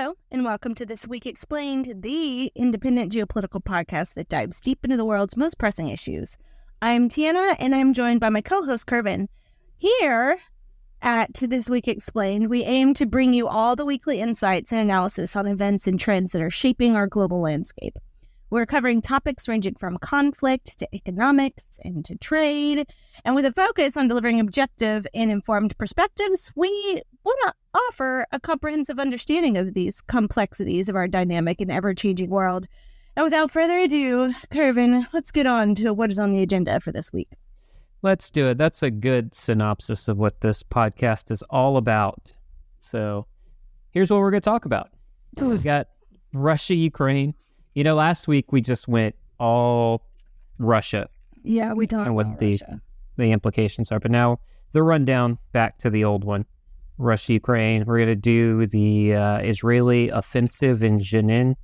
Hello, and welcome to This Week Explained, the independent geopolitical podcast that dives deep into the world's most pressing issues. I'm Tiana, and I'm joined by my co-host, Kervin. Here at This Week Explained, we aim to bring you all the weekly insights and analysis on events and trends that are shaping our global landscape. We're covering topics ranging from conflict to economics and to trade. And with a focus on delivering objective and informed perspectives, we want to offer a comprehensive understanding of these complexities of our dynamic and ever-changing world. And without further ado, Kervin, let's get on to what is on the agenda for this week. Let's do it. That's a good synopsis of what this podcast is all about. So here's what we're going to talk about. We've got Russia, Ukraine. You know, last week we just went all Russia. Yeah, we talked and what about the Russia. The implications are. But now the rundown back to the old one. Russia, Ukraine. We're going to do the Israeli offensive in Jenin.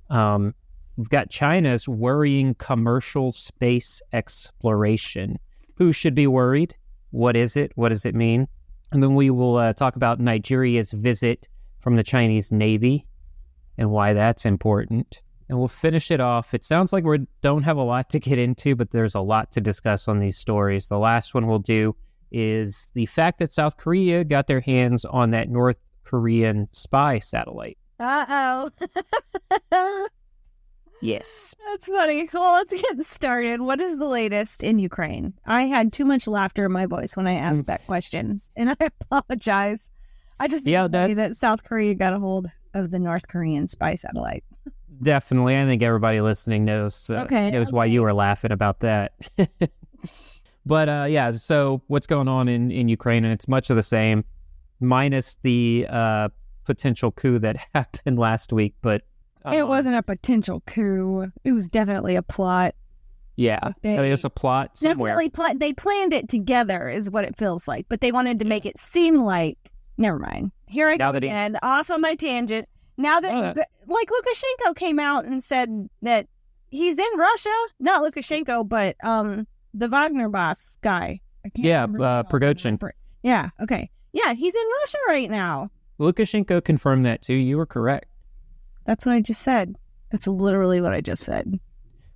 We've got China's worrying commercial space exploration. Who should be worried? What is it? What does it mean? And then we will talk about Nigeria's visit from the Chinese Navy and why that's important. And we'll finish it off. It sounds like we don't have a lot to get into, but there's a lot to discuss on these stories. The last one we'll do is the fact that South Korea got their hands on that North Korean spy satellite. Uh-oh. Yes. That's funny. Well, let's get started. What is the latest in Ukraine? I had too much laughter in my voice when I asked that question, and I apologize. I just think that South Korea got a hold of the North Korean spy satellite. Definitely. I think everybody listening knows why you were laughing about that. But yeah, so what's going on in Ukraine, and it's much of the same, minus the potential coup that happened last week. But it wasn't a potential coup. It was definitely a plot. Yeah, there's a plot somewhere. Definitely they planned it together is what it feels like, but they wanted to make it seem like, never mind. Here I go again, off on my tangent. Now that, like, Lukashenko came out and said that he's in Russia. Not Lukashenko, but the Wagner boss guy. Prigozhin. Yeah, okay. Yeah, he's in Russia right now. Lukashenko confirmed that, too. You were correct. That's what I just said. That's literally what I just said.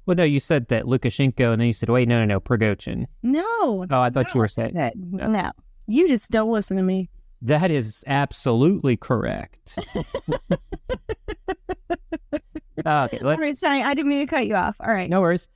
Well, no, you said that Lukashenko, and then you said, wait, no, Prigozhin. No. Oh, I thought you were saying that. No. You just don't listen to me. That is absolutely correct. Okay, all right, sorry, I didn't mean to cut you off. All right. No worries.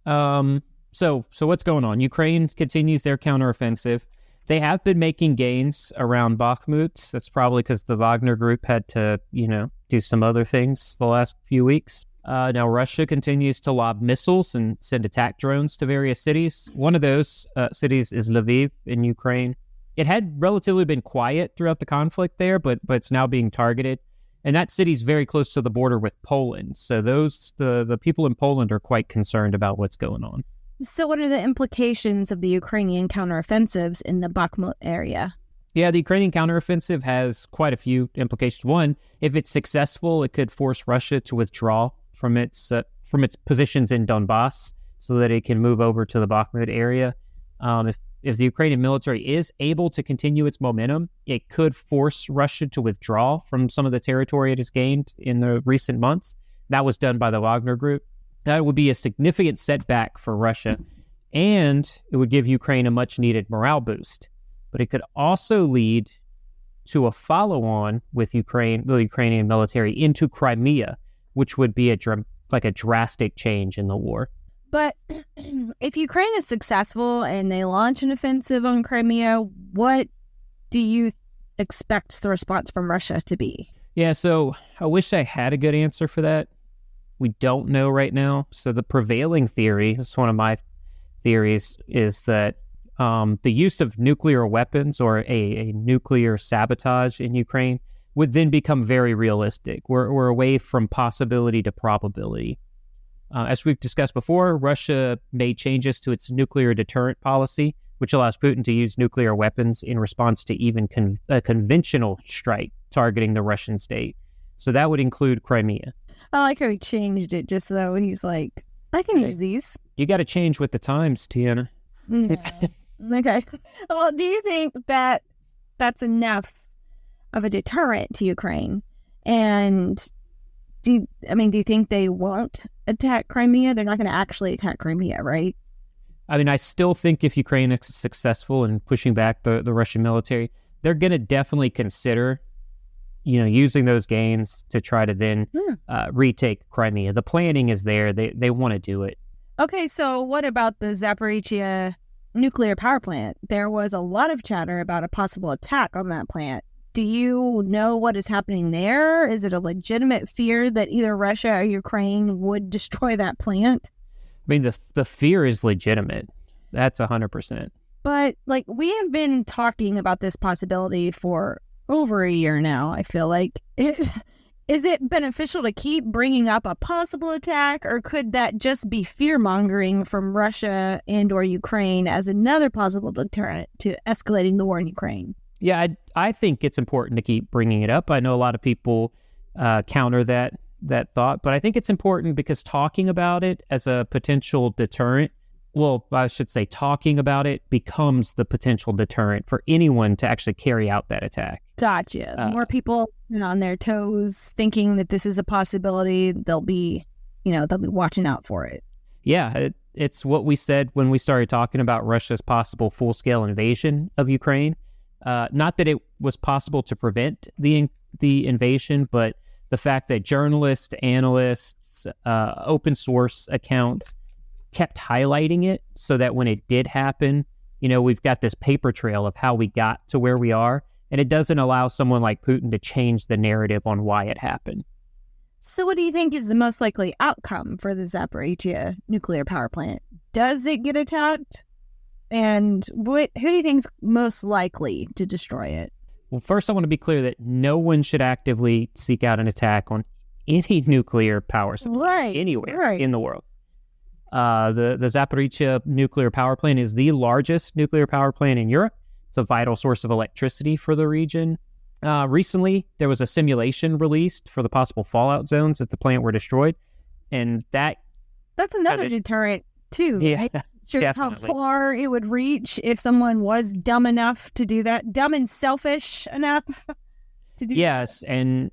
So what's going on? Ukraine continues their counteroffensive. They have been making gains around Bakhmut. That's probably because the Wagner group had to, do some other things the last few weeks. Now, Russia continues to lob missiles and send attack drones to various cities. One of those cities is Lviv in Ukraine. It had relatively been quiet throughout the conflict there, but it's now being targeted. And that city's very close to the border with Poland. So the people in Poland are quite concerned about what's going on. So what are the implications of the Ukrainian counteroffensives in the Bakhmut area? Yeah, the Ukrainian counteroffensive has quite a few implications. One, if it's successful, it could force Russia to withdraw from its positions in Donbass so that it can move over to the Bakhmut area. If the Ukrainian military is able to continue its momentum, it could force Russia to withdraw from some of the territory it has gained in the recent months. That was done by the Wagner group. That would be a significant setback for Russia, and it would give Ukraine a much-needed morale boost. But it could also lead to a follow-on with the Ukrainian military into Crimea, which would be a drastic change in the war. But if Ukraine is successful and they launch an offensive on Crimea, what do you expect the response from Russia to be? Yeah, so I wish I had a good answer for that. We don't know right now. So the prevailing theory, it's one of my theories, is that the use of nuclear weapons or a nuclear sabotage in Ukraine would then become very realistic. We're away from possibility to probability. As we've discussed before, Russia made changes to its nuclear deterrent policy, which allows Putin to use nuclear weapons in response to even a conventional strike targeting the Russian state. So that would include Crimea. I like how he changed it just so he's like, I can use these. You got to change with the times, Tiana. Yeah. Okay. Well, do you think that that's enough of a deterrent to Ukraine? And do you think they won't attack Crimea? They're not going to actually attack Crimea, right? I mean, I still think if Ukraine is successful in pushing back the Russian military, they're going to definitely consider, using those gains to try to then retake Crimea. The planning is there. They want to do it. Okay, so what about the Zaporizhia nuclear power plant? There was a lot of chatter about a possible attack on that plant. Do you know what is happening there? Is it a legitimate fear that either Russia or Ukraine would destroy that plant? I mean, the fear is legitimate. That's 100%. But, we have been talking about this possibility for over a year now, I feel like. Is it beneficial to keep bringing up a possible attack, or could that just be fear-mongering from Russia and or Ukraine as another possible deterrent to escalating the war in Ukraine? Yeah, I think it's important to keep bringing it up. I know a lot of people counter that thought, but I think it's important because talking about it as a potential deterrent, well, I should say talking about it becomes the potential deterrent for anyone to actually carry out that attack. Gotcha. The more people on their toes thinking that this is a possibility, they'll be watching out for it. Yeah, it's what we said when we started talking about Russia's possible full-scale invasion of Ukraine. Not that it was possible to prevent the invasion, but the fact that journalists, analysts, open source accounts kept highlighting it so that when it did happen, we've got this paper trail of how we got to where we are, and it doesn't allow someone like Putin to change the narrative on why it happened. So what do you think is the most likely outcome for the Zaporizhia nuclear power plant? Does it get attacked? And who do you think is most likely to destroy it? Well, first I want to be clear that no one should actively seek out an attack on any nuclear power supply anywhere in the world. The Zaporizhia nuclear power plant is the largest nuclear power plant in Europe. It's a vital source of electricity for the region. Recently, there was a simulation released for the possible fallout zones if the plant were destroyed. And that's another deterrent, too, right? Shows definitely how far it would reach if someone was dumb enough to do that. Dumb and selfish enough to do that. Yes, and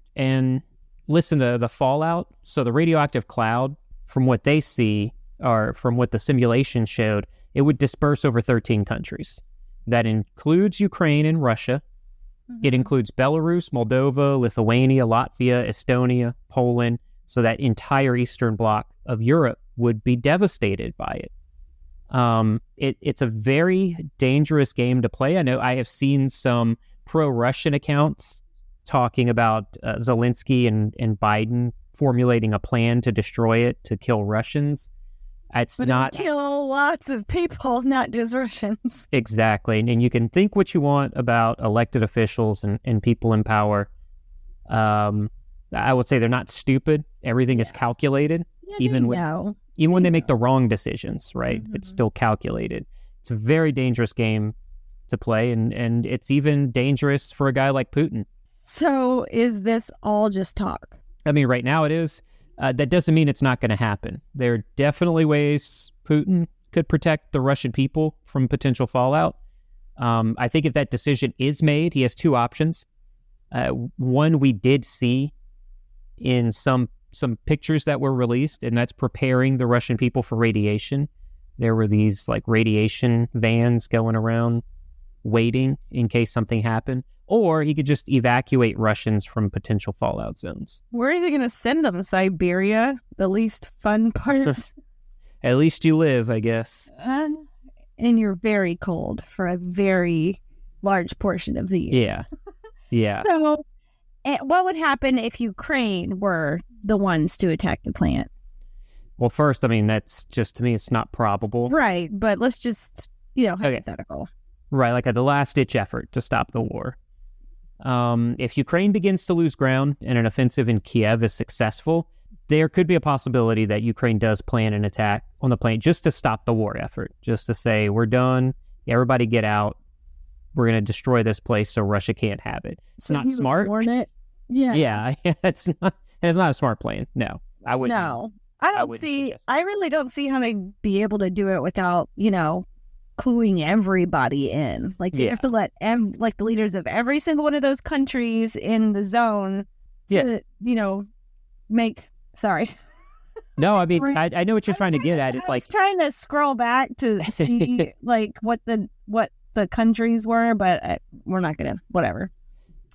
listen to the fallout. So the radioactive cloud, from what they see, or from what the simulation showed, it would disperse over 13 countries. That includes Ukraine and Russia. Mm-hmm. It includes Belarus, Moldova, Lithuania, Latvia, Estonia, Poland. So that entire eastern bloc of Europe would be devastated by it. It's a very dangerous game to play. I know I have seen some pro-Russian accounts talking about Zelensky and Biden formulating a plan to destroy it, to kill Russians. It would kill lots of people, not just Russians. Exactly. And you can think what you want about elected officials and people in power. I would say they're not stupid. Everything is calculated. Even when they make the wrong decisions, right? Mm-hmm. It's still calculated. It's a very dangerous game to play, and it's even dangerous for a guy like Putin. So is this all just talk? I mean, right now it is. That doesn't mean it's not going to happen. There are definitely ways Putin could protect the Russian people from potential fallout. I think if that decision is made, he has two options. One we did see in some pictures that were released, and that's preparing the Russian people for radiation. There were these radiation vans going around waiting in case something happened. Or he could just evacuate Russians from potential fallout zones. Where is he going to send them? Siberia? The least fun part? At least you live, I guess. And you're very cold for a very large portion of the year. Yeah. So what would happen if Ukraine were the ones to attack the plant? Well, first, I mean, that's just, to me, it's not probable. Right, but let's just, hypothetical. Okay. Right, like the last-ditch effort to stop the war. If Ukraine begins to lose ground and an offensive in Kiev is successful, there could be a possibility that Ukraine does plan an attack on the plant just to stop the war effort, just to say, we're done, everybody get out, we're going to destroy this place so Russia can't have it. It's not smart. Warn it? Yeah. It's not a smart plan. No, I wouldn't. No, I really don't see how they'd be able to do it without, cluing everybody in. They have to let the leaders of every single one of those countries in the zone to, sorry. No, I mean, I know what you're trying to get at. It's I was trying to scroll back to see what the countries were, but we're not gonna. Whatever.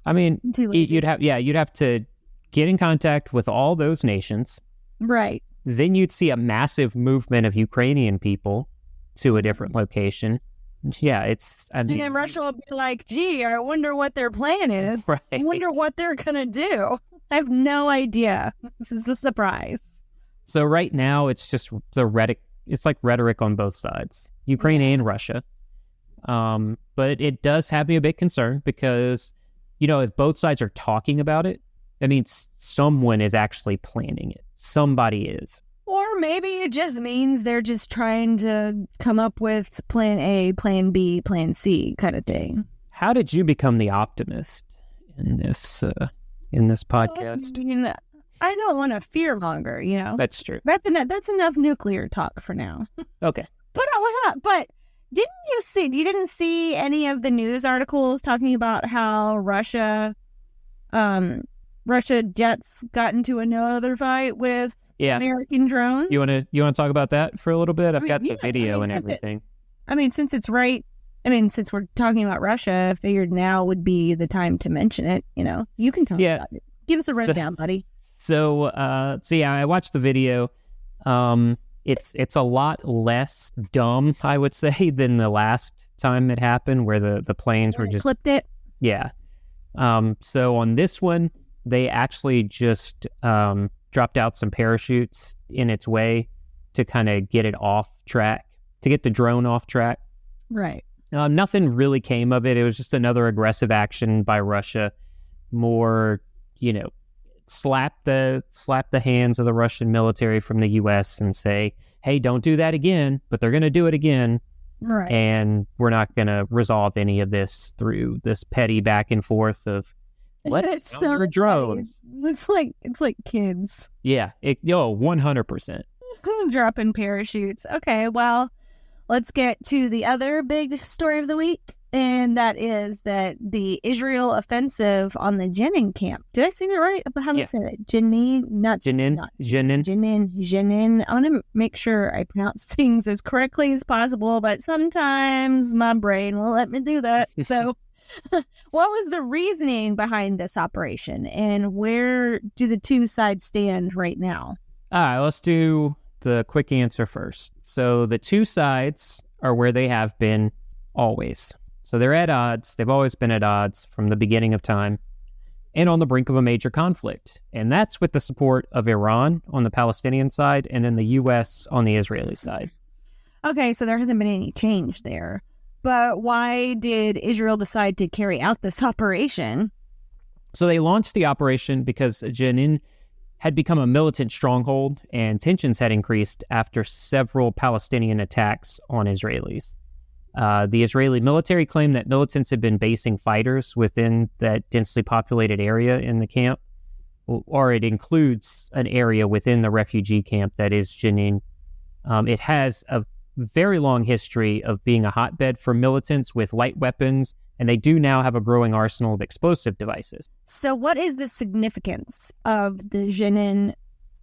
I mean, you'd have to get in contact with all those nations, right? Then you'd see a massive movement of Ukrainian people to a different location. Yeah, and then Russia will be like, "Gee, I wonder what their plan is. Right. I wonder what they're gonna do. I have no idea. This is a surprise." So right now, it's just the rhetoric. It's like rhetoric on both sides, Ukraine and Russia. But it does have me a bit concerned because, if both sides are talking about it, that means someone is actually planning it. Somebody is. Or maybe it just means they're just trying to come up with plan A, plan B, plan C kind of thing. How did you become the optimist in this podcast? I don't want to fearmonger, That's true. That's enough nuclear talk for now. Okay. But you didn't see any of the news articles talking about how Russia jets got into another fight with American drones? You want to talk about that for a little bit? I've got the video and everything. Since we're talking about Russia, I figured now would be the time to mention it. You can talk about it. Give us a rundown, buddy. So I watched the video. It's a lot less dumb, I would say, than the last time it happened, where the planes were just clipped it. Yeah. So on this one, they actually just dropped out some parachutes in its way to kind of get it off track, to get the drone off track. Right. Nothing really came of it. It was just another aggressive action by Russia. More, slap the hands of the Russian military from the U.S. and say, hey, don't do that again, but they're going to do it again. Right. And we're not going to resolve any of this through this petty back and forth of let's your drones. It's like kids. Yeah. 100%. Dropping parachutes. Okay, well, let's get to the other big story of the week. And that is that the Israel offensive on the Jenin camp. Did I say that right? How do I say that? Jenin. I want to make sure I pronounce things as correctly as possible, but sometimes my brain won't let me do that. So what was the reasoning behind this operation, and where do the two sides stand right now? All right, let's do the quick answer first. So the two sides are where they have been always. So they're at odds. They've always been at odds from the beginning of time and on the brink of a major conflict. And that's with the support of Iran on the Palestinian side and then the U.S. on the Israeli side. Okay, so there hasn't been any change there. But why did Israel decide to carry out this operation? So they launched the operation because Jenin had become a militant stronghold and tensions had increased after several Palestinian attacks on Israelis. The Israeli military claimed that militants had been basing fighters within that densely populated area in the camp, or it includes an area within the refugee camp that is Jenin. It has a very long history of being a hotbed for militants with light weapons, and they do now have a growing arsenal of explosive devices. So what is the significance of the Jenin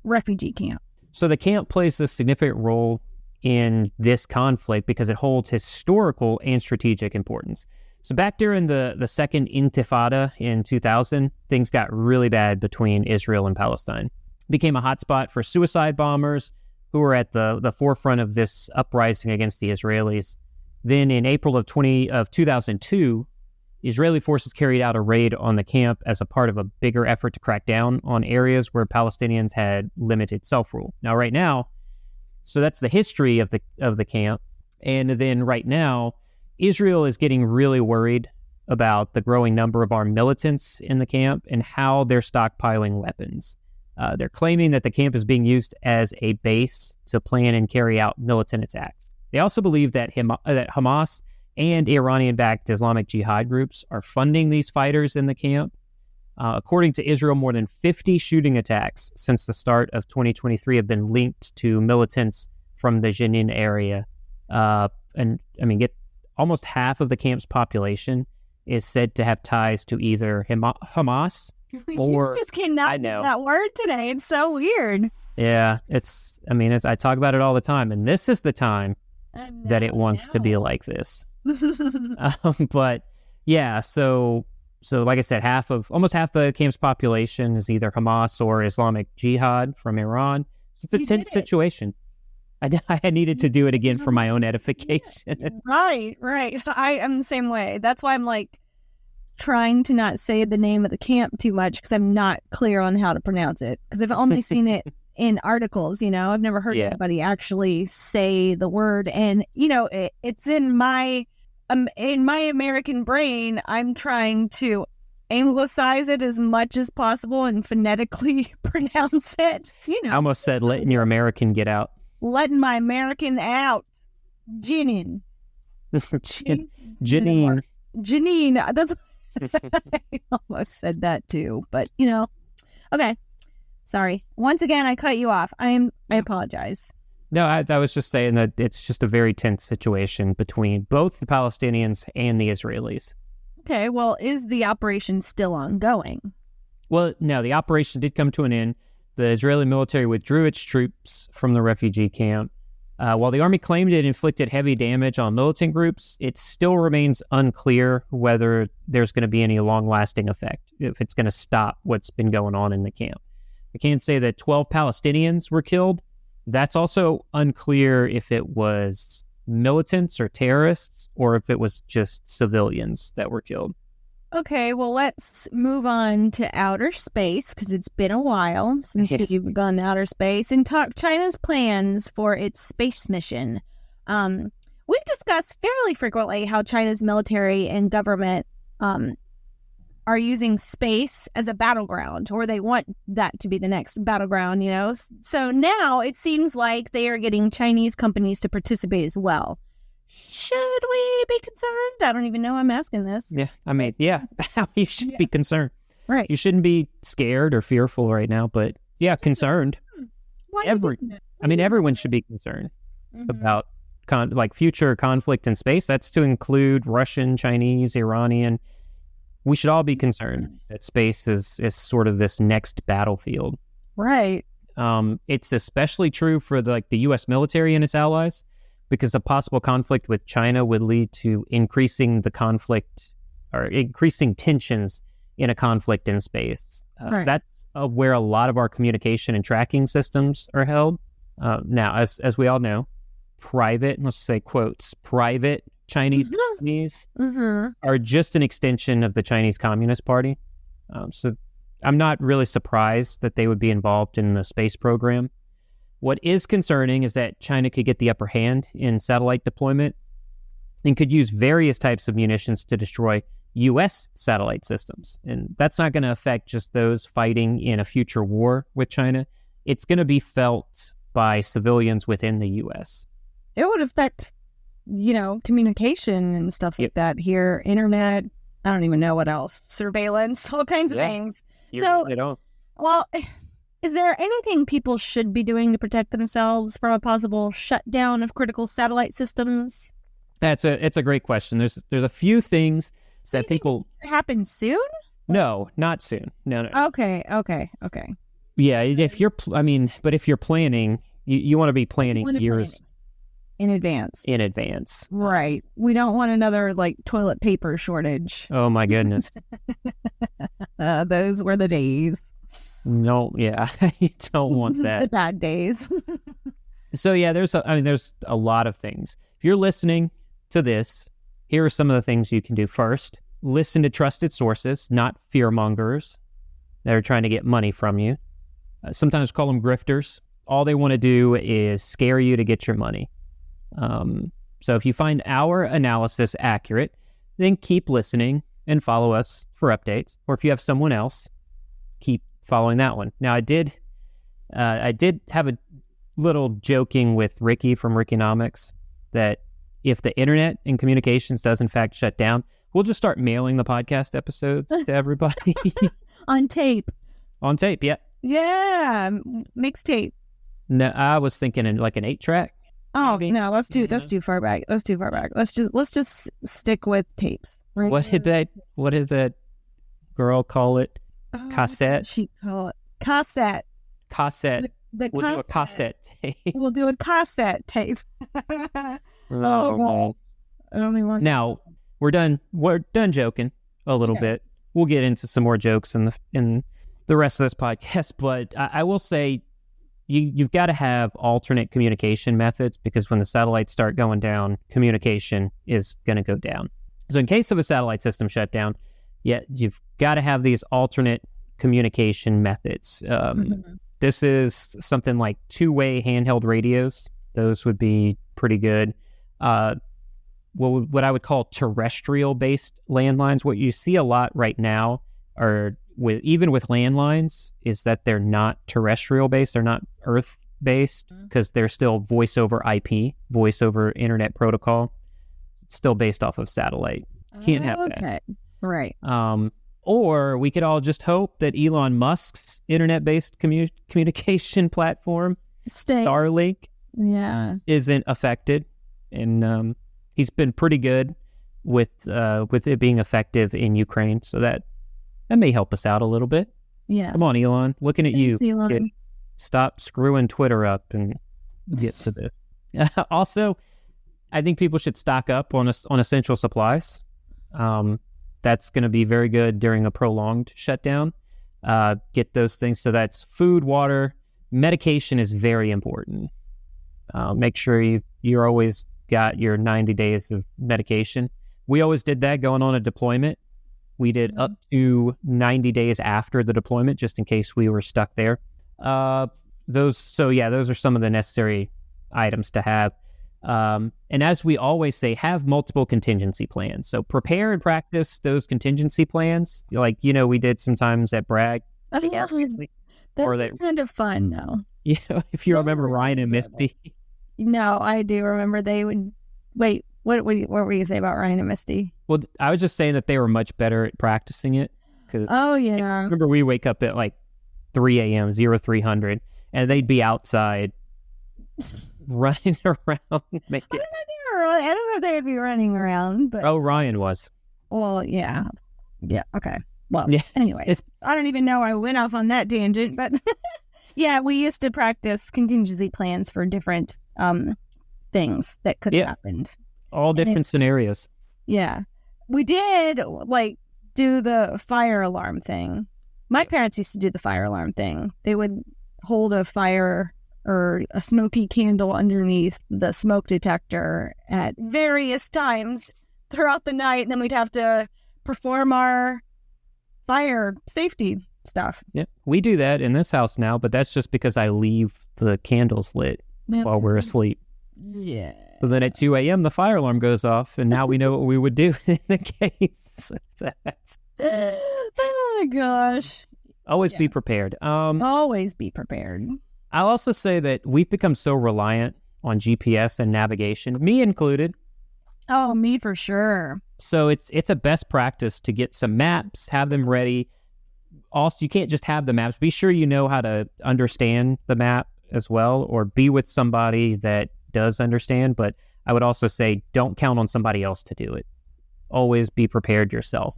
refugee camp? So the camp plays a significant role in this conflict because it holds historical and strategic importance. So back during the second Intifada in 2000, things got really bad between Israel and Palestine. It became a hotspot for suicide bombers who were at the forefront of this uprising against the Israelis. Then in April of 2002, Israeli forces carried out a raid on the camp as a part of a bigger effort to crack down on areas where Palestinians had limited self-rule. Now, right now, so that's the history of the camp. And then right now, Israel is getting really worried about the growing number of armed militants in the camp and how they're stockpiling weapons. They're claiming that the camp is being used as a base to plan and carry out militant attacks. They also believe that Hamas and Iranian-backed Islamic Jihad groups are funding these fighters in the camp. According to Israel, more than 50 shooting attacks since the start of 2023 have been linked to militants from the Jenin area. Almost half of the camp's population is said to have ties to either Hamas Or you just cannot I get know. that word today. It's so weird. Yeah, I talk about it all the time, and this is the time that it wants to be like this. But yeah, so like I said, almost half the camp's population is either Hamas or Islamic Jihad from Iran. So it's a tense situation. I needed to do it again for my own edification. Right. I am the same way. That's why I'm like trying to not say the name of the camp too much because I'm not clear on how to pronounce it. Because I've only seen it in articles, I've never heard anybody actually say the word. And, it's in my American brain, I'm trying to anglicize it as much as possible and phonetically pronounce it. I almost said letting your American get out. Letting my American out. Jenin. Jenin. Jenin. That's I almost said that too, but okay. Sorry. Once again, I cut you off. I apologize. No, I was just saying that it's just a very tense situation between both the Palestinians and the Israelis. Okay. Well, is the operation still ongoing? Well, no, the operation did come to an end. The Israeli military withdrew its troops from the refugee camp. While the army claimed it inflicted heavy damage on militant groups, it still remains unclear whether there's going to be any long-lasting effect, if it's going to stop what's been going on in the camp. I can say that 12 Palestinians were killed. That's also unclear if it was militants or terrorists or if it was just civilians that were killed. Okay, well, let's move on to outer space because it's been a while since we've gone to outer space and talk China's plans for its space mission. We've discussed fairly frequently how China's military and government are using space as a battleground, or they want that to be the next battleground, So now it seems like they are getting Chinese companies to participate as well. Should we be concerned? I don't even know I'm asking this. Yeah, you should be concerned. Right. You shouldn't be scared or fearful right now, but concerned. Everyone should be concerned about future conflict in space. That's to include Russian, Chinese, Iranian. We should all be concerned that space is sort of this next battlefield. Right. It's especially true for the U.S. military and its allies, because a possible conflict with China would lead to increasing the conflict or increasing tensions in a conflict in space. Right. That's where a lot of our communication and tracking systems are held. Now, as we all know, private, let's say quotes, private Chinese companies are just an extension of the Chinese Communist Party. So I'm not really surprised that they would be involved in the space program. What is concerning is that China could get the upper hand in satellite deployment and could use various types of munitions to destroy U.S. satellite systems. And that's not going to affect just those fighting in a future war with China. It's going to be felt by civilians within the U.S. It would affect, communication and stuff like that here, internet, I don't even know what else, surveillance, all kinds of things. Is there anything people should be doing to protect themselves from a possible shutdown of critical satellite systems? It's a great question. There's a few things that people happen soon. No, not soon. No. Okay. Yeah, if you're planning, you want to be planning years in advance. Right. We don't want another toilet paper shortage. Oh my goodness. Those were the days. No, yeah, you don't want that. The bad days. So yeah, there's a lot of things. If you're listening to this, here are some of the things you can do. First, listen to trusted sources, not fearmongers that are trying to get money from you. Sometimes call them grifters. All they want to do is scare you to get your money. So if you find our analysis accurate, then keep listening and follow us for updates. Or if you have someone else, keep following that one. Now, I did have a little joking with Ricky from Rickonomics that if the internet and communications does in fact shut down, we'll just start mailing the podcast episodes to everybody. On tape. Yeah. Yeah, mixtape. No, I was thinking in an 8-track. Oh maybe. No, that's too far back. Let's just stick with tapes. Right? What did that girl call it? What Cassette. did she call it? Cassette. Cassette. The We'll do a cassette tape. We'll do a cassette tape. Oh, I only want. now we're done. We're done joking a little bit. We'll get into some more jokes in the rest of this podcast. But I will say, you've got to have alternate communication methods, because when the satellites start going down, communication is going to go down. So in case of a satellite system shutdown, you've got to have these alternate communication methods. This is something like two-way handheld radios. Those would be pretty good. What I would call terrestrial-based landlines. What you see a lot right now even with landlines is that they're not terrestrial-based. They're not Earth-based, because they're still voice over IP, voice over internet protocol. It's still based off of satellite. Can't have that. Okay, right. Or we could all just hope that Elon Musk's internet-based communication platform, Starlink, isn't affected. And he's been pretty good with it being effective in Ukraine. So that may help us out a little bit. Yeah. Come on, Elon. Looking at Thanks, you. Elon. Kid. Stop screwing Twitter up and get to this. Also, I think people should stock up on essential supplies. That's going to be very good during a prolonged shutdown. Get those things. So that's food, water, medication is very important. Make sure you're always got your 90 days of medication. We always did that going on a deployment. We did up to 90 days after the deployment, just in case we were stuck there. Those are some of the necessary items to have. And as we always say, have multiple contingency plans. So prepare and practice those contingency plans, like, we did sometimes at Bragg. That's kind of fun, though. Yeah, if you remember Ryan and Misty. No, I do remember they would... Wait, what were you going to say about Ryan and Misty? Well, I was just saying that they were much better at practicing it. Yeah. Remember, we wake up at like 3 a.m., 0300, and they'd be outside running around. I don't know if they would be running around, but... Oh, Ryan was. Well, yeah. Yeah, okay. Well, anyways, I don't even know I went off on that tangent, but yeah, we used to practice contingency plans for different things that could have happened. All different scenarios. Yeah. We did, do the fire alarm thing. My parents used to do the fire alarm thing. They would hold a fire or a smoky candle underneath the smoke detector at various times throughout the night, and then we'd have to perform our fire safety stuff. Yeah, we do that in this house now, but that's just because I leave the candles lit while we're asleep. Yeah. So then at 2 a.m. the fire alarm goes off, and now we know what we would do in the case of that. Oh my gosh. Always be prepared. Always be prepared. I'll also say that we've become so reliant on GPS and navigation, me included. Oh, me for sure. So it's a best practice to get some maps, have them ready. Also, you can't just have the maps. Be sure you know how to understand the map as well, or be with somebody that does understand. But I would also say don't count on somebody else to do it. Always be prepared yourself.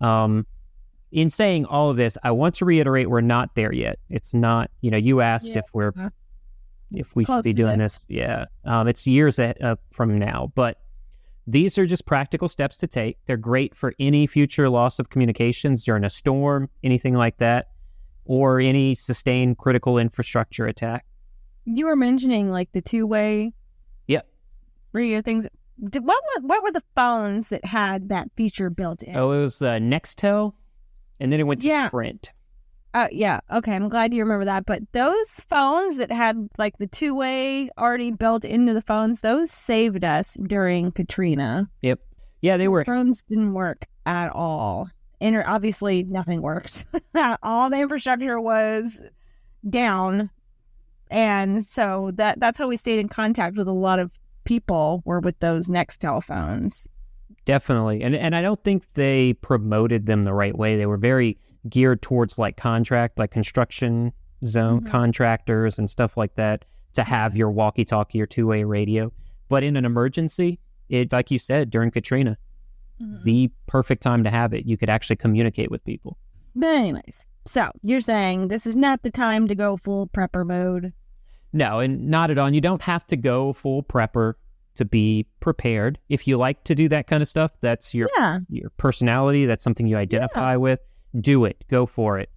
In saying all of this, I want to reiterate we're not there yet. It's not, you asked if we should be doing this. Yeah. It's years from now, but these are just practical steps to take. They're great for any future loss of communications during a storm, anything like that, or any sustained critical infrastructure attack. You were mentioning the two-way radio things. What were the phones that had that feature built in? Oh, it was Nextel, and then it went to Sprint. Yeah. Okay. I'm glad you remember that. But those phones that had the two-way already built into the phones, those saved us during Katrina. Yep. Yeah, Those phones didn't work at all. And obviously nothing worked. All the infrastructure was down. And so that's how we stayed in contact with a lot of people, were with those Nextel phones. Definitely. And I don't think they promoted them the right way. They were very geared towards construction zone contractors and stuff like that, to have your walkie-talkie or two-way radio. But in an emergency, like you said, during Katrina, the perfect time to have it. You could actually communicate with people. But anyways, so you're saying this is not the time to go full prepper mode? No, and not at all. You don't have to go full prepper to be prepared. If you like to do that kind of stuff, that's your personality. That's something you identify with. Do it. Go for it.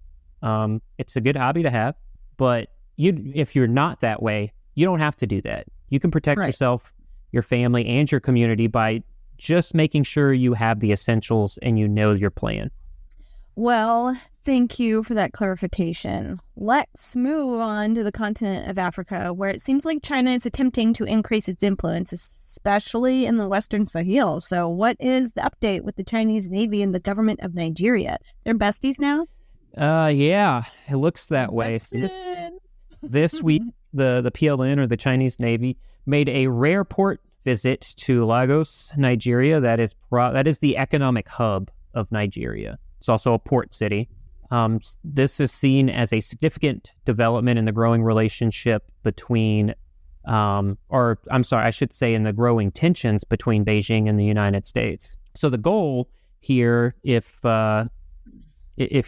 It's a good hobby to have, but if you're not that way, you don't have to do that. You can protect yourself, your family, and your community by just making sure you have the essentials and you know your plan. Well, thank you for that clarification. Let's move on to the continent of Africa, where it seems like China is attempting to increase its influence, especially in the Western Sahel. So what is the update with the Chinese Navy and the government of Nigeria? They're besties now? Yeah, it looks that way. This week, the PLN, or the Chinese Navy, made a rare port visit to Lagos, Nigeria. That is the economic hub of Nigeria. It's also a port city. This is seen as a significant development in the growing relationship between, in the growing tensions between Beijing and the United States. So the goal here, if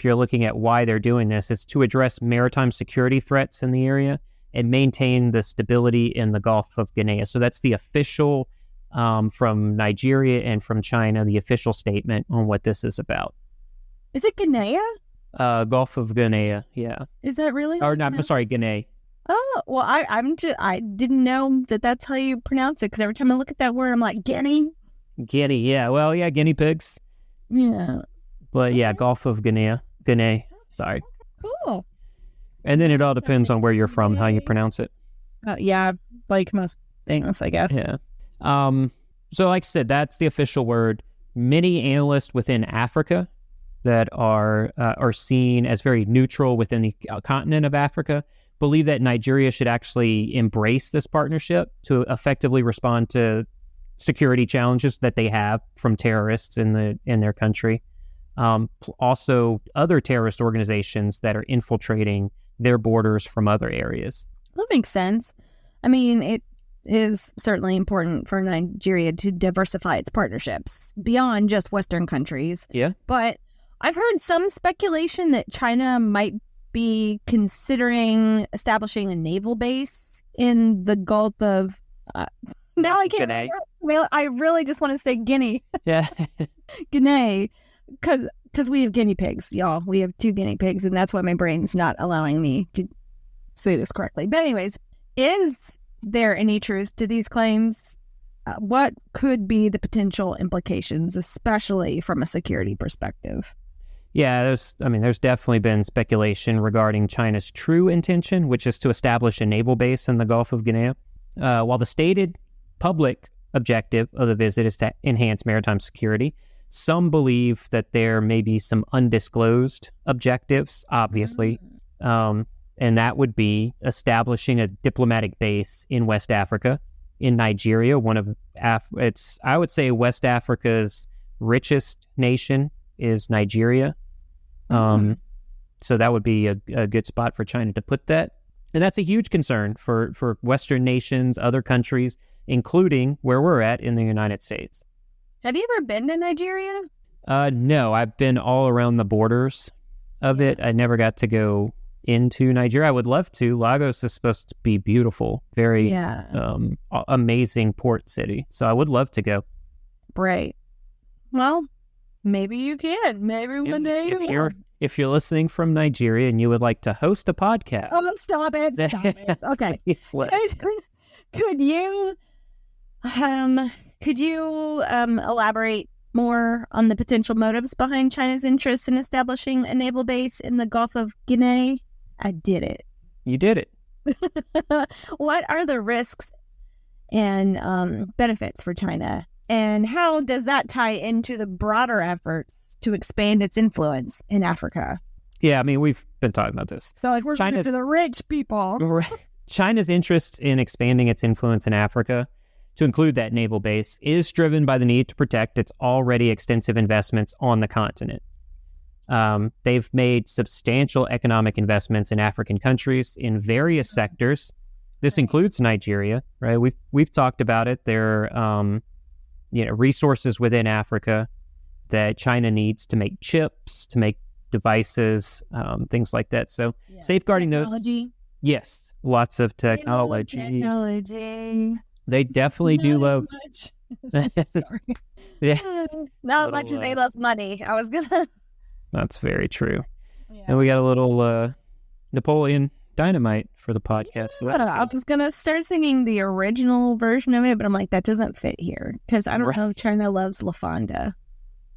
you're looking at why they're doing this, is to address maritime security threats in the area and maintain the stability in the Gulf of Guinea. So that's the official, from Nigeria and from China, the official statement on what this is about. Is it Guinea? Gulf of Guinea, yeah. Is that really? Or not? I'm sorry, Guinea. Oh, well, I didn't know that that's how you pronounce it, because every time I look at that word, I'm like, Guinea? Guinea, yeah. Well, yeah, guinea pigs. Yeah. But yeah, Gulf of Guinea. Sorry. Cool. And then it all depends on where you're from, how you pronounce it. Yeah, like most things, I guess. Yeah. So like I said, that's the official word. Many analysts within Africa that are seen as very neutral within the continent of Africa believe that Nigeria should actually embrace this partnership to effectively respond to security challenges that they have from terrorists in their country. Also, other terrorist organizations that are infiltrating their borders from other areas. That makes sense. I mean, it is certainly important for Nigeria to diversify its partnerships beyond just Western countries. Yeah. But I've heard some speculation that China might be considering establishing a naval base in the Gulf of... now I can't remember. Well, I really just want to say Guinea. Yeah. Guinea. Because we have guinea pigs, y'all. We have 2 guinea pigs, and that's why my brain's not allowing me to say this correctly. But anyways, is there any truth to these claims? What could be the potential implications, especially from a security perspective? Yeah, there's definitely been speculation regarding China's true intention, which is to establish a naval base in the Gulf of Guinea. While the stated public objective of the visit is to enhance maritime security, some believe that there may be some undisclosed objectives, obviously, and that would be establishing a diplomatic base in West Africa, in Nigeria, I would say West Africa's richest nation is Nigeria. So that would be a good spot for China to put that. And that's a huge concern for Western nations, other countries, including where we're at in the United States. Have you ever been to Nigeria? No, I've been all around the borders of it. I never got to go into Nigeria. I would love to. Lagos is supposed to be beautiful, very amazing port city. So I would love to go. Right. Well, maybe you can. Maybe one day you will. If you're listening from Nigeria and you would like to host a podcast. Oh, stop it. Okay. Could you elaborate more on the potential motives behind China's interest in establishing a naval base in the Gulf of Guinea? I did it. You did it. What are the risks and benefits for China? And how does that tie into the broader efforts to expand its influence in Africa? Yeah, I mean, we've been talking about this. So we're looking for the rich people. China's interest in expanding its influence in Africa, to include that naval base, is driven by the need to protect its already extensive investments on the continent. They've made substantial economic investments in African countries in various sectors. This includes Nigeria, right? We've talked about it. There are resources within Africa that China needs to make chips, to make devices, things like that. So safeguarding technology. those. Yes, lots of technology. Technology. They definitely do love. Sorry. Yeah. Not as much as they love money. I was gonna. That's very true. Yeah. And we got a little Napoleon Dynamite for the podcast. So I was gonna start singing the original version of it, but I'm like, that doesn't fit here because I don't know if China loves La Fonda.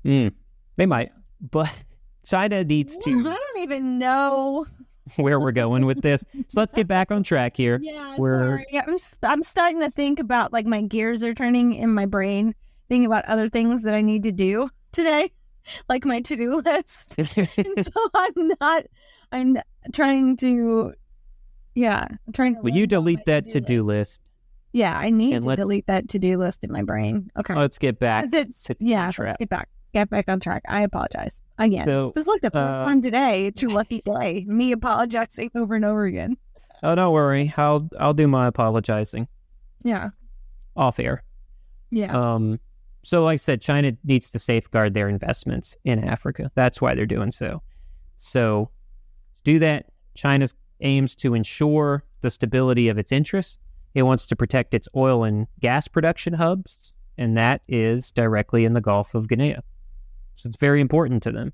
They might, but China needs to. I don't even know where we're going with this. So let's get back on track here. Yeah, sorry. I'm starting to think about, like, my gears are turning in my brain, thinking about other things that I need to do today, like my to-do list. And so I'm trying to, Will you delete that to-do list? Yeah, I need to delete that to-do list in my brain. Okay. Let's get back. Let's get back on track. I apologize again. So, this is like the fourth time today. It's your lucky day. Me apologizing over and over again. Oh, don't worry. I'll do my apologizing. Yeah. Off air. Yeah. So like I said, China needs to safeguard their investments in Africa. That's why they're doing so. So to do that, China aims to ensure the stability of its interests. It wants to protect its oil and gas production hubs, and that is directly in the Gulf of Guinea. So it's very important to them.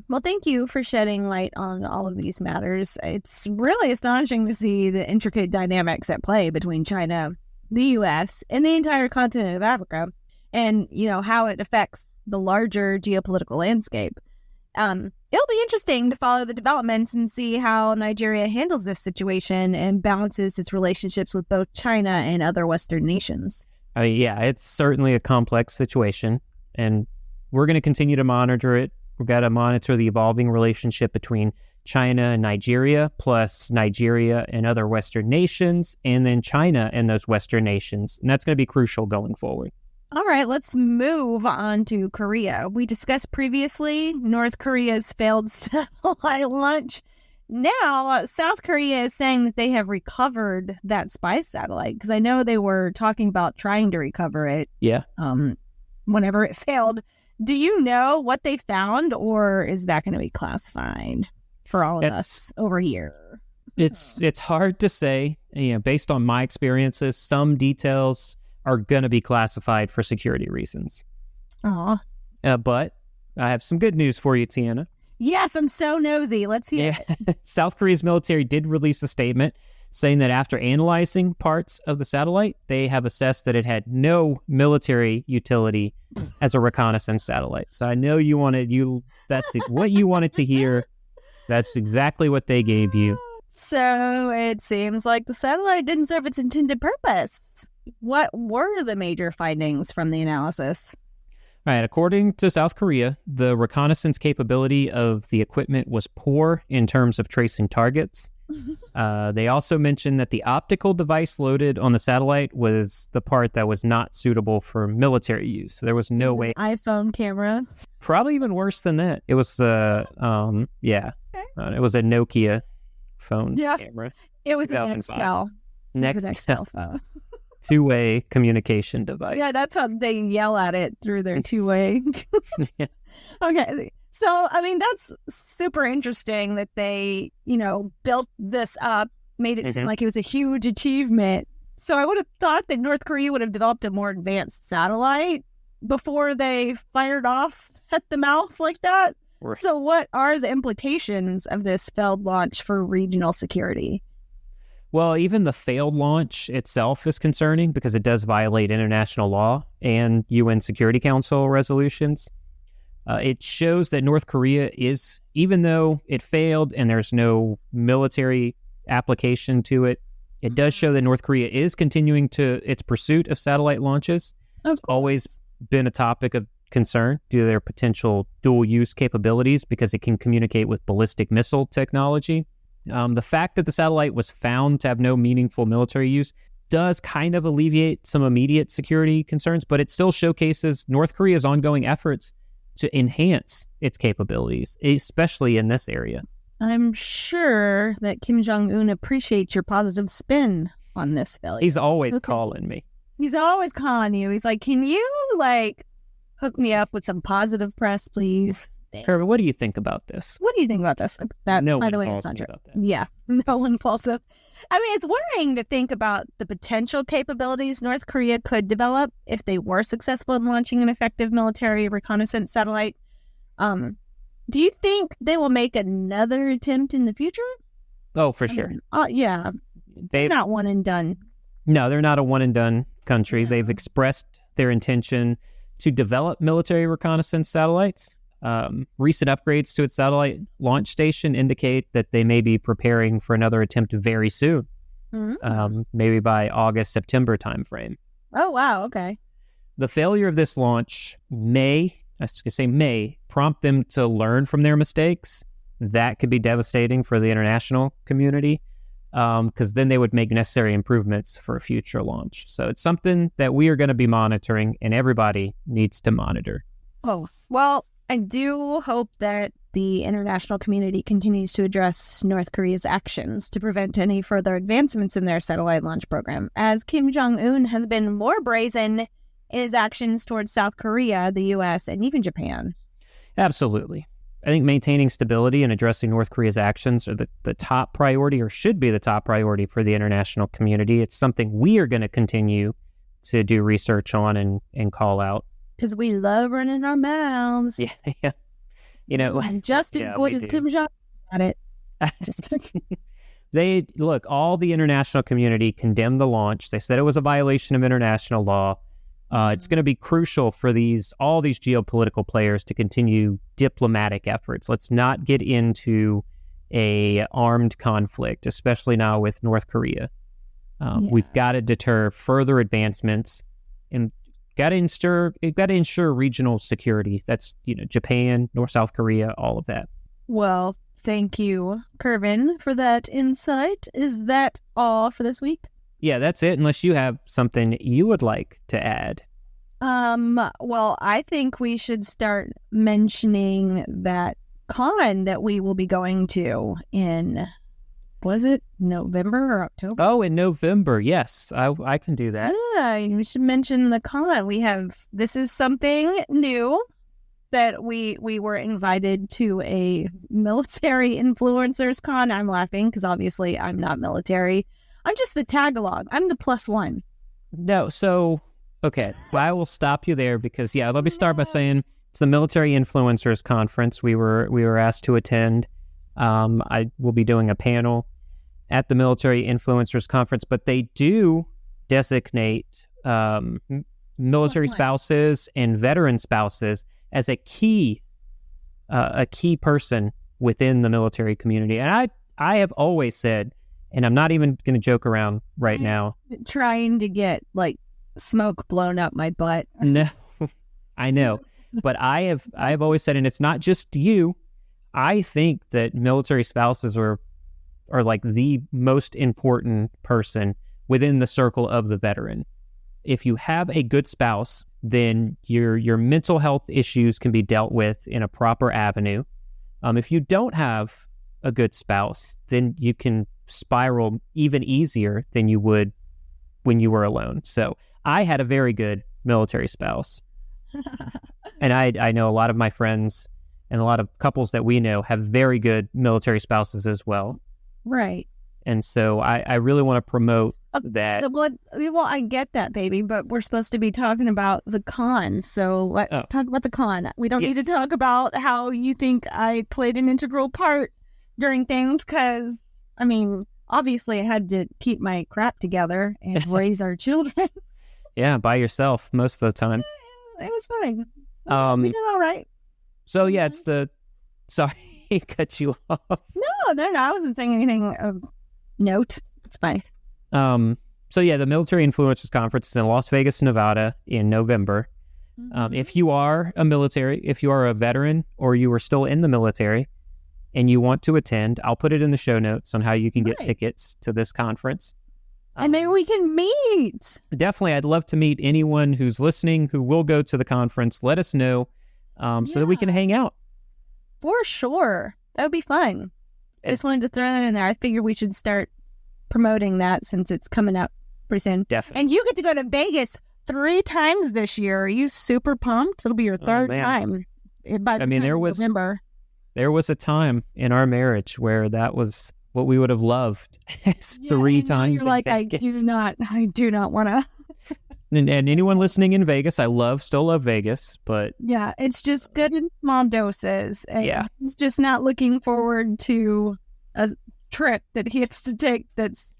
Well, thank you for shedding light on all of these matters. It's really astonishing to see the intricate dynamics at play between China, the U.S., and the entire continent of Africa, and, how it affects the larger geopolitical landscape. It'll be interesting to follow the developments and see how Nigeria handles this situation and balances its relationships with both China and other Western nations. It's certainly a complex situation, and we're going to continue to monitor it. We've got to monitor the evolving relationship between China and Nigeria, plus Nigeria and other Western nations, and then China and those Western nations. And that's going to be crucial going forward. All right, let's move on to Korea. We discussed previously North Korea's failed satellite launch. Now, South Korea is saying that they have recovered that spy satellite, because I know they were talking about trying to recover it. Yeah. Whenever it failed. Do you know what they found, or is that going to be classified for all of us over here? It's hard to say. Based on my experiences, some details are going to be classified for security reasons. But I have some good news for you, Tiana. Yes, I'm so nosy. Let's hear it. South Korea's military did release a statement saying that after analyzing parts of the satellite, they have assessed that it had no military utility as a reconnaissance satellite. So I know that's what you wanted to hear. That's exactly what they gave you. So it seems like the satellite didn't serve its intended purpose. What were the major findings from the analysis? All right, according to South Korea, the reconnaissance capability of the equipment was poor in terms of tracing targets. They also mentioned that the optical device loaded on the satellite was the part that was not suitable for military use. So there was no way. iPhone camera. Probably even worse than that. It was, it was a Nokia phone camera. It was a Nextel. Nextel phone. Two-way communication device. Yeah, that's how they yell at it, through their two-way. Yeah. Okay. So, that's super interesting that they, built this up, made it seem like it was a huge achievement. So I would have thought that North Korea would have developed a more advanced satellite before they fired off at the mouth like that. Right. So what are the implications of this failed launch for regional security? Well, even the failed launch itself is concerning because it does violate international law and UN Security Council resolutions. It shows that North Korea is, even though it failed and there's no military application to it, it does show that North Korea is continuing its pursuit of satellite launches. It's always been a topic of concern due to their potential dual-use capabilities because it can communicate with ballistic missile technology. The fact that the satellite was found to have no meaningful military use does kind of alleviate some immediate security concerns, but it still showcases North Korea's ongoing efforts to enhance its capabilities, especially in this area. I'm sure that Kim Jong-un appreciates your positive spin on this failure. He's always calling me. He's always calling you. He's like, can you, Hook me up with some positive press, please. Kervin, what do you think about this? What do you think about this? That, no by one the way, calls it's not me true. about that. Yeah, no one impulsive. I mean, it's worrying to think about the potential capabilities North Korea could develop if they were successful in launching an effective military reconnaissance satellite. Do you think they will make another attempt in the future? Oh, for sure. Yeah. They're not one and done. No, they're not a one and done country. No. They've expressed their intention to develop military reconnaissance satellites. Recent upgrades to its satellite launch station indicate that they may be preparing for another attempt very soon, maybe by August, September timeframe. Oh, wow. Okay. The failure of this launch may prompt them to learn from their mistakes. That could be devastating for the international community because then they would make necessary improvements for a future launch. So it's something that we are going to be monitoring and everybody needs to monitor. Oh, well, I do hope that the international community continues to address North Korea's actions to prevent any further advancements in their satellite launch program, as Kim Jong-un has been more brazen in his actions towards South Korea, the U.S., and even Japan. Absolutely. I think maintaining stability and addressing North Korea's actions are the top priority, or should be the top priority for the international community. It's something we are going to continue to do research on and call out. Because we love running our mouths. Yeah. You know, just as good as Kim Jong got it. Just kidding. All the international community condemned the launch. They said it was a violation of international law. It's going to be crucial for all these geopolitical players to continue diplomatic efforts. Let's not get into a armed conflict, especially now with North Korea. We've got to deter further advancements and got to ensure regional security. That's, Japan, South Korea, all of that. Well, thank you, Kervin, for that insight. Is that all for this week? Yeah, that's it, unless you have something you would like to add. Well, I think we should start mentioning that con that we will be going to in, was it November or October? Oh, in November, yes. I can do that. Yeah, you should mention the con. This is something new that we were invited to a military influencers con. I'm laughing because obviously I'm not military. I'm just the tag-along. I'm the +1. No, so, okay. Well, I will stop you there because, let me start by saying it's the Military Influencers Conference. We were asked to attend. I will be doing a panel at the Military Influencers Conference, but they do designate military spouses and veteran spouses as a key person within the military community. And I have always said, and I'm not even going to joke around right now, trying to get smoke blown up my butt. No, I know, but I have always said, and it's not just you. I think that military spouses are the most important person within the circle of the veteran. If you have a good spouse, then your mental health issues can be dealt with in a proper avenue. If you don't have a good spouse, then you can spiral even easier than you would when you were alone. So I had a very good military spouse. And I know a lot of my friends and a lot of couples that we know have very good military spouses as well. Right. And so I really want to promote that. Well, I get that, baby, but we're supposed to be talking about the con. So let's talk about the con. We don't need to talk about how you think I played an integral part during things because, obviously I had to keep my crap together and raise our children. Yeah, by yourself most of the time. It was fine. We did all right. So, it's sorry, cut you off. No, I wasn't saying anything of note. It's fine. The Military Influencers Conference is in Las Vegas, Nevada in November. If you are a veteran or you are still in the military and you want to attend, I'll put it in the show notes on how you can get tickets to this conference. And maybe we can meet. Definitely. I'd love to meet anyone who's listening who will go to the conference. Let us know so that we can hang out. For sure. That would be fun. Just wanted to throw that in there. I figure we should start promoting that since it's coming up pretty soon. Definitely. And you get to go to Vegas 3 times this year. Are you super pumped? It'll be your third time. November. There was a time in our marriage where that was what we would have loved. 3 times. You're like, I do not want to. And anyone listening in Vegas, still love Vegas, but yeah, it's just good in small doses. And he's just not looking forward to a trip that he has to take that's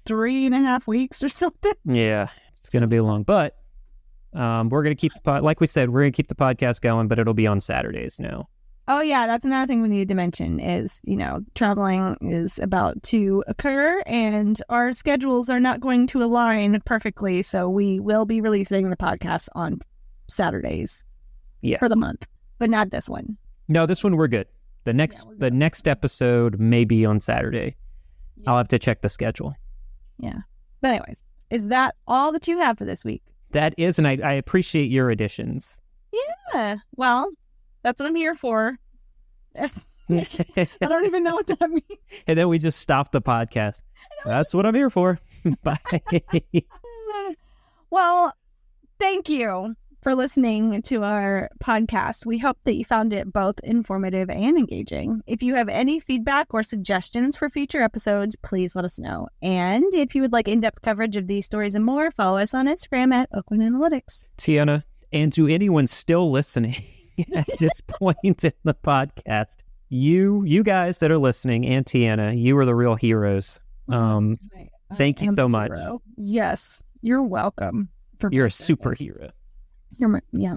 3.5 weeks or something. Yeah, it's going to be long, but we're going to keep like we said, we're going to keep the podcast going, but it'll be on Saturdays now. Oh yeah, that's another thing we needed to mention is, traveling is about to occur and our schedules are not going to align perfectly. So we will be releasing the podcast on Saturdays for the month, but not this one. No, this one we're good. The next episode may be on Saturday. Yeah. I'll have to check the schedule. Yeah. But anyways, is that all that you have for this week? That is, and I appreciate your additions. Yeah. Well, that's what I'm here for. I don't even know what that means. And then we just stopped the podcast. That's what I'm here for. Bye. Well, thank you for listening to our podcast. We hope that you found it both informative and engaging. If you have any feedback or suggestions for future episodes, please let us know. And if you would like in-depth coverage of these stories and more, follow us on Instagram at Oakland Analytics. Tiana, and to anyone still listening at this point in the podcast, you guys that are listening, and Tiana, you are the real heroes. Thank you so much. Hero. Yes, you're welcome. You're a superhero. Yeah.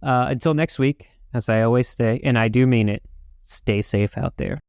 Until next week, as I always say, and I do mean it, stay safe out there.